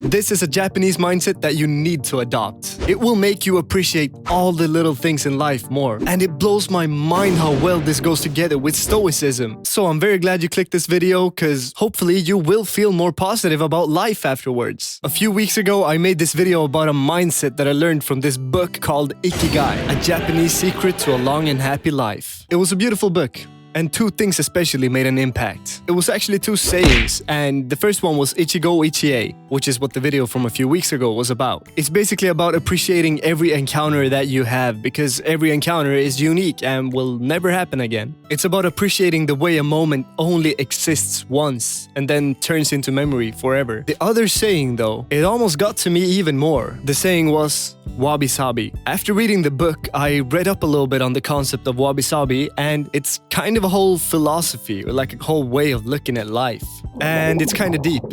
This is a Japanese mindset that you need to adopt. It will make you appreciate all the little things in life more. And it blows my mind how well this goes together with Stoicism. So I'm very glad you clicked this video, because hopefully you will feel more positive about life afterwards. A few weeks ago, I made this video about a mindset that I learned from this book called Ikigai, a Japanese secret to a long and happy life. It was a beautiful book. And two things especially made an impact. It was actually two sayings, and the first one was Ichigo Ichie, which is what the video from a few weeks ago was about. It's basically about appreciating every encounter that you have, because every encounter is unique and will never happen again. It's about appreciating the way a moment only exists once and then turns into memory forever. The other saying though, it almost got to me even more. The saying was wabi-sabi. After reading the book, I read up a little bit on the concept of wabi-sabi, and it's kind of a whole philosophy, or like a whole way of looking at life. And it's kind of deep.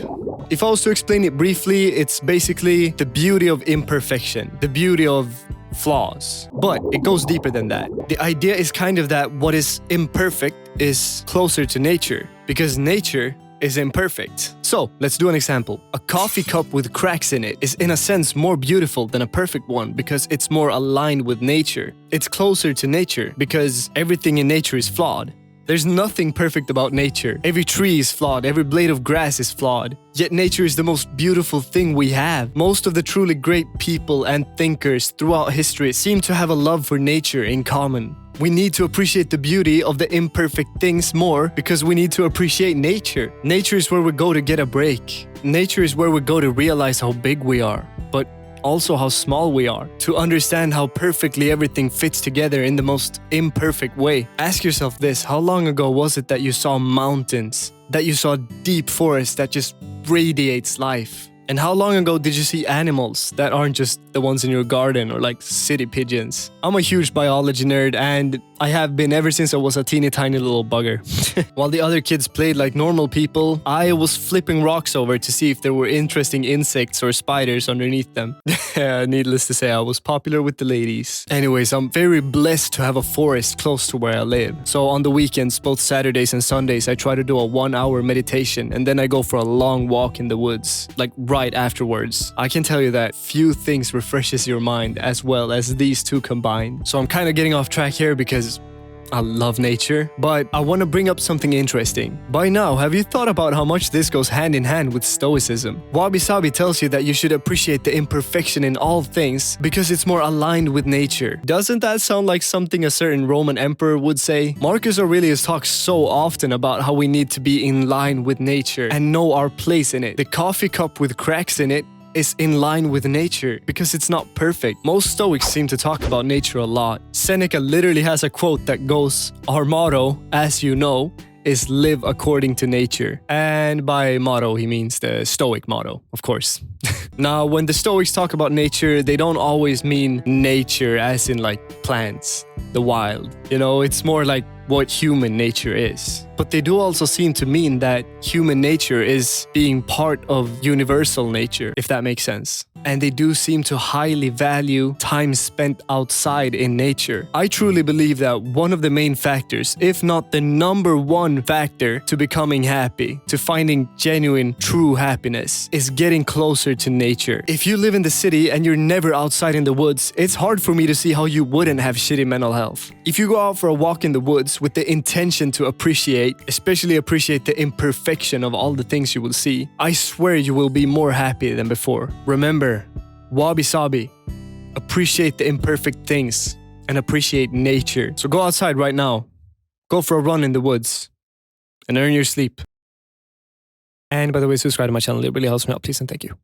If I was to explain it briefly, it's basically the beauty of imperfection, the beauty of flaws. But it goes deeper than that. The idea is kind of that what is imperfect is closer to nature, because nature is imperfect. So, let's do an example. A coffee cup with cracks in it is in a sense more beautiful than a perfect one because it's more aligned with nature. It's closer to nature because everything in nature is flawed. There's nothing perfect about nature. Every tree is flawed, every blade of grass is flawed. Yet nature is the most beautiful thing we have. Most of the truly great people and thinkers throughout history seem to have a love for nature in common. We need to appreciate the beauty of the imperfect things more because we need to appreciate nature. Nature is where we go to get a break. Nature is where we go to realize how big we are, but also how small we are, to understand how perfectly everything fits together in the most imperfect way. Ask yourself this: how long ago was it that you saw mountains, that you saw deep forest that just radiates life? And how long ago did you see animals that aren't just the ones in your garden or like city pigeons? I'm a huge biology nerd, and I have been ever since I was a teeny tiny little bugger. While the other kids played like normal people, I was flipping rocks over to see if there were interesting insects or spiders underneath them. Needless to say, I was popular with the ladies. Anyways, I'm very blessed to have a forest close to where I live. So on the weekends, both Saturdays and Sundays, I try to do a 1-hour meditation, and then I go for a long walk in the woods, like right afterwards. I can tell you that few things refreshes your mind as well as these two combined. So I'm kind of getting off track here because I love nature, but I want to bring up something interesting. By now, have you thought about how much this goes hand in hand with Stoicism? Wabi-sabi tells you that you should appreciate the imperfection in all things because it's more aligned with nature. Doesn't that sound like something a certain Roman emperor would say? Marcus Aurelius talks so often about how we need to be in line with nature and know our place in it. The coffee cup with cracks in it is in line with nature because it's not perfect. Most Stoics seem to talk about nature a lot. Seneca literally has a quote that goes, "Our motto, as you know, is live according to nature." And by motto, he means the Stoic motto, of course. Now, when the Stoics talk about nature, they don't always mean nature as in like plants, the wild. You know, it's more like what human nature is. But they do also seem to mean that human nature is being part of universal nature, if that makes sense. And they do seem to highly value time spent outside in nature. I truly believe that one of the main factors, if not the number one factor to becoming happy, to finding genuine, true happiness, is getting closer to nature. If you live in the city and you're never outside in the woods, it's hard for me to see how you wouldn't have shitty mental health. If you go out for a walk in the woods with the intention to appreciate, especially appreciate the imperfection of all the things you will see, I swear you will be more happy than before. Remember, wabi-sabi, appreciate the imperfect things and appreciate nature. So go outside right now, go for a run in the woods, and earn your sleep. And by the way, subscribe to my channel, it really helps me out, please and thank you.